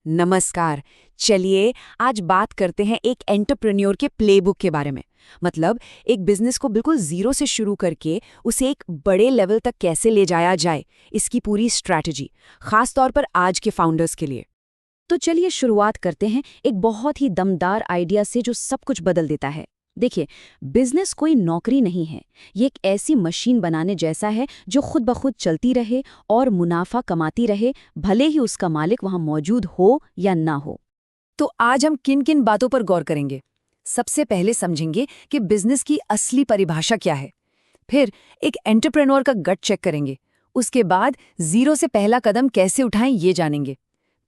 नमस्कार। चलिए आज बात करते हैं एक एंटरप्रेन्योर के प्लेबुक के बारे में। मतलब एक बिजनेस को बिल्कुल जीरो से शुरू करके उसे एक बड़े लेवल तक कैसे ले जाया जाए, इसकी पूरी स्ट्रैटेजी, खास तौर पर आज के फाउंडर्स के लिए। तो चलिए शुरुआत करते हैं एक बहुत ही दमदार आइडिया से जो सब कुछ बदल देता है। देखिए, बिजनेस कोई नौकरी नहीं है। ये एक ऐसी मशीन बनाने जैसा है जो खुद ब खुद चलती रहे और मुनाफा कमाती रहे, भले ही उसका मालिक वहां मौजूद हो या ना हो। तो आज हम किन किन बातों पर गौर करेंगे। सबसे पहले समझेंगे कि बिजनेस की असली परिभाषा क्या है। फिर एक एंटरप्रेन्योर का गट चेक करेंगे। उसके बाद जीरो से पहला कदम कैसे उठाएं ये जानेंगे।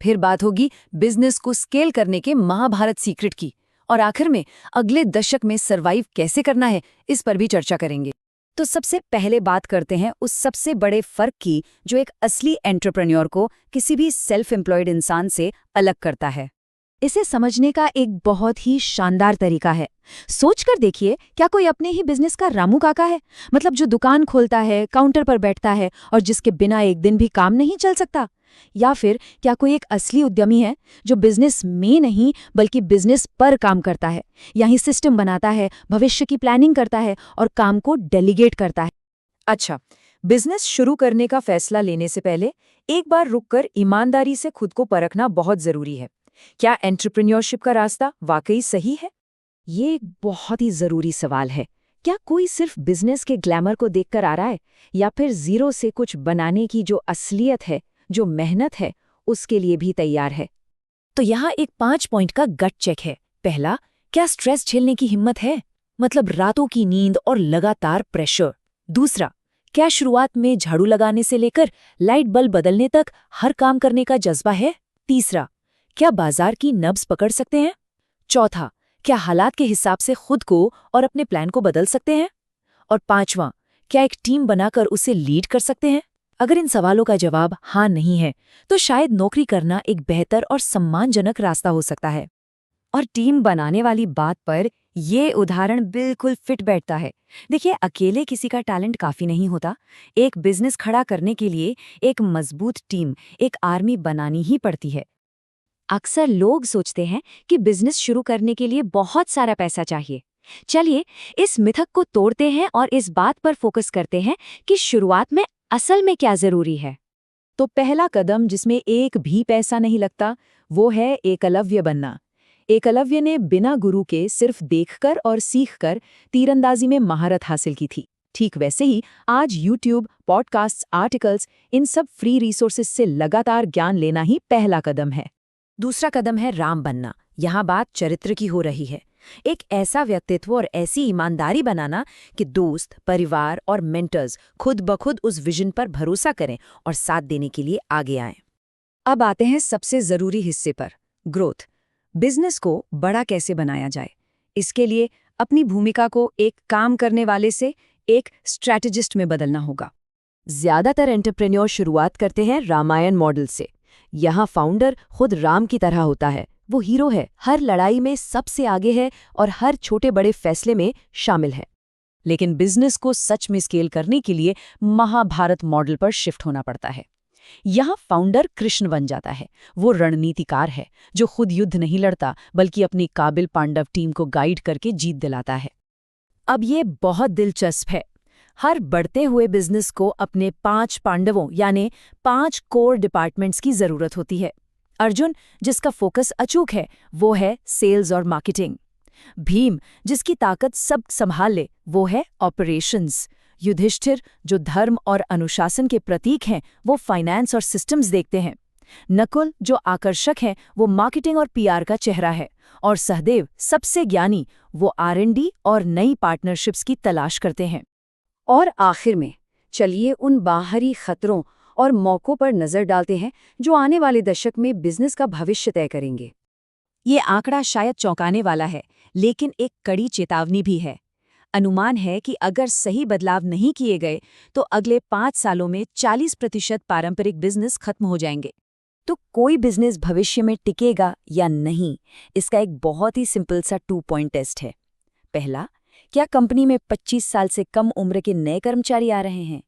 फिर बात होगी बिजनेस को स्केल करने के महाभारत सीक्रेट की। और आखिर में अगले दशक में सरवाइव कैसे करना है, इस पर भी चर्चा करेंगे। तो सबसे पहले बात करते हैं उस सबसे बड़े फर्क की जो एक असली एंटरप्रेन्योर को किसी भी सेल्फ एम्प्लॉयड इंसान से अलग करता है। इसे समझने का एक बहुत ही शानदार तरीका है। सोचकर देखिए, क्या कोई अपने ही बिजनेस का रामू काका है? मतलब जो दुकान खोलता है, काउंटर पर बैठता है और जिसके बिना एक दिन भी काम नहीं चल सकता। या फिर क्या कोई एक असली उद्यमी है जो बिजनेस में नहीं बल्कि बिजनेस पर काम करता है, यही सिस्टम बनाता है, भविष्य की प्लानिंग करता है और काम को डेलीगेट करता है। अच्छा, बिजनेस शुरू करने का फैसला लेने से पहले एक बार रुककर ईमानदारी से खुद को परखना बहुत जरूरी है। क्या एंटरप्रेन्योरशिप का रास्ता वाकई सही है? ये एक बहुत ही जरूरी सवाल है। क्या कोई सिर्फ बिजनेस के ग्लैमर को देखकर आ रहा है, या फिर जीरो से कुछ बनाने की जो असलियत है, जो मेहनत है, उसके लिए भी तैयार है? तो यहाँ एक 5 पॉइंट का गट चेक है। पहला, क्या स्ट्रेस झेलने की हिम्मत है? मतलब रातों की नींद और लगातार प्रेशर। दूसरा, क्या शुरुआत में झाड़ू लगाने से लेकर लाइट बल्ब बदलने तक हर काम करने का जज्बा है? तीसरा, क्या बाजार की नब्ज पकड़ सकते हैं? चौथा, क्या हालात के हिसाब से खुद को और अपने प्लान को बदल सकते हैं? और पांचवां, क्या एक टीम बनाकर उसे लीड कर सकते हैं? अगर इन सवालों का जवाब हाँ नहीं है, तो शायद नौकरी करना एक बेहतर और सम्मानजनक रास्ता हो सकता है। और टीम बनाने वाली बात पर ये उदाहरण बिल्कुल फिट बैठता है। देखिए, अकेले किसी का टैलेंट काफी नहीं होता। एक बिजनेस खड़ा करने के लिए एक मजबूत टीम, एक आर्मी बनानी ही पड़ती है। अक्सर लोग सोचते हैं कि बिजनेस शुरू करने के लिए बहुत सारा पैसा चाहिए। चलिए इस मिथक को तोड़ते हैं और इस बात पर फोकस करते हैं कि शुरुआत में असल में क्या जरूरी है। तो पहला कदम जिसमें एक भी पैसा नहीं लगता, वो है एकलव्य बनना। एकलव्य ने बिना गुरु के सिर्फ देखकर और सीखकर तीरंदाजी में महारत हासिल की थी। ठीक वैसे ही आज यूट्यूब, पॉडकास्ट्स, आर्टिकल्स, इन सब फ्री रिसोर्सेज से लगातार ज्ञान लेना ही पहला कदम है। दूसरा कदम है राम बनना। यहाँ बात चरित्र की हो रही है। एक ऐसा व्यक्तित्व और ऐसी ईमानदारी बनाना कि दोस्त, परिवार और मेंटर्स खुद ब खुद उस विजन पर भरोसा करें और साथ देने के लिए आगे आएं। अब आते हैं सबसे जरूरी हिस्से पर, ग्रोथ। बिजनेस को बड़ा कैसे बनाया जाए? इसके लिए अपनी भूमिका को एक काम करने वाले से एक स्ट्रैटेजिस्ट में बदलना होगा। ज्यादातर एंटरप्रेन्योर शुरुआत करते हैं रामायण मॉडल से। यहाँ फाउंडर खुद राम की तरह होता है। वो हीरो है, हर लड़ाई में सबसे आगे है और हर छोटे बड़े फैसले में शामिल है। लेकिन बिजनेस को सच में स्केल करने के लिए महाभारत मॉडल पर शिफ्ट होना पड़ता है। यहाँ फाउंडर कृष्ण बन जाता है। वो रणनीतिकार है जो खुद युद्ध नहीं लड़ता बल्कि अपनी काबिल पांडव टीम को गाइड करके जीत दिलाता है। अब ये बहुत दिलचस्प है। हर बढ़ते हुए बिजनेस को अपने 5 पांडवों यानी 5 कोर डिपार्टमेंट्स की जरूरत होती है। अर्जुन, जिसका फोकस अचूक है, वो है सेल्स और मार्केटिंग। भीम, जिसकी ताकत सब संभाल ले, वो है ऑपरेशंस। युधिष्ठिर, जो धर्म और अनुशासन के प्रतीक हैं, वो फाइनेंस और सिस्टम्स देखते हैं। नकुल, जो आकर्षक हैं, वो मार्केटिंग और पीआर का चेहरा है। और सहदेव, सबसे ज्ञानी, वो आर&डी और नई पार्टनरशिप्स की तलाश करते हैं। और आखिर में चलिए उन बाहरी खतरों और मौक़ों पर नजर डालते हैं जो आने वाले दशक में बिजनेस का भविष्य तय करेंगे। ये आंकड़ा शायद चौंकाने वाला है, लेकिन एक कड़ी चेतावनी भी है। अनुमान है कि अगर सही बदलाव नहीं किए गए तो अगले 5 सालों में 40% पारंपरिक बिजनेस खत्म हो जाएंगे। तो कोई बिजनेस भविष्य में टिकेगा या नहीं, इसका एक बहुत ही सिंपल सा 2 पॉइंट टेस्ट है। पहला, क्या कंपनी में 25 साल से कम उम्र के नए कर्मचारी आ रहे हैं?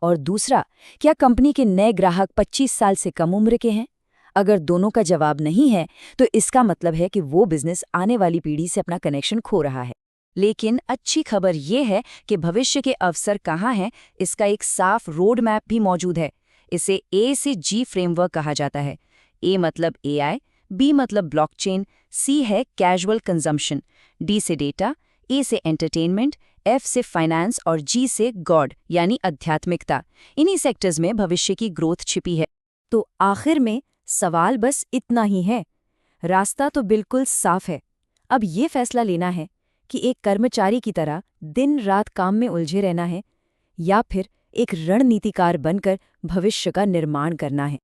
और दूसरा, क्या कंपनी के नए ग्राहक 25 साल से कम उम्र के हैं? अगर दोनों का जवाब नहीं है तो इसका मतलब है कि वो बिजनेस आने वाली पीढ़ी से अपना कनेक्शन खो रहा है। लेकिन अच्छी खबर ये है कि भविष्य के अवसर कहाँ हैं, इसका एक साफ रोड मैप भी मौजूद है। इसे ए से जी फ्रेमवर्क कहा जाता है। ए मतलब एआई, बी मतलब ब्लॉकचेन, सी है कैजुअल कंजम्पशन, डी से डेटा, ए से एंटरटेनमेंट, एफ से फाइनेंस और जी से गॉड यानी आध्यात्मिकता। इन्हीं सेक्टर्स में भविष्य की ग्रोथ छिपी है। तो आखिर में सवाल बस इतना ही है। रास्ता तो बिल्कुल साफ है। अब ये फैसला लेना है कि एक कर्मचारी की तरह दिन रात काम में उलझे रहना है या फिर एक रणनीतिकार बनकर भविष्य का निर्माण करना है।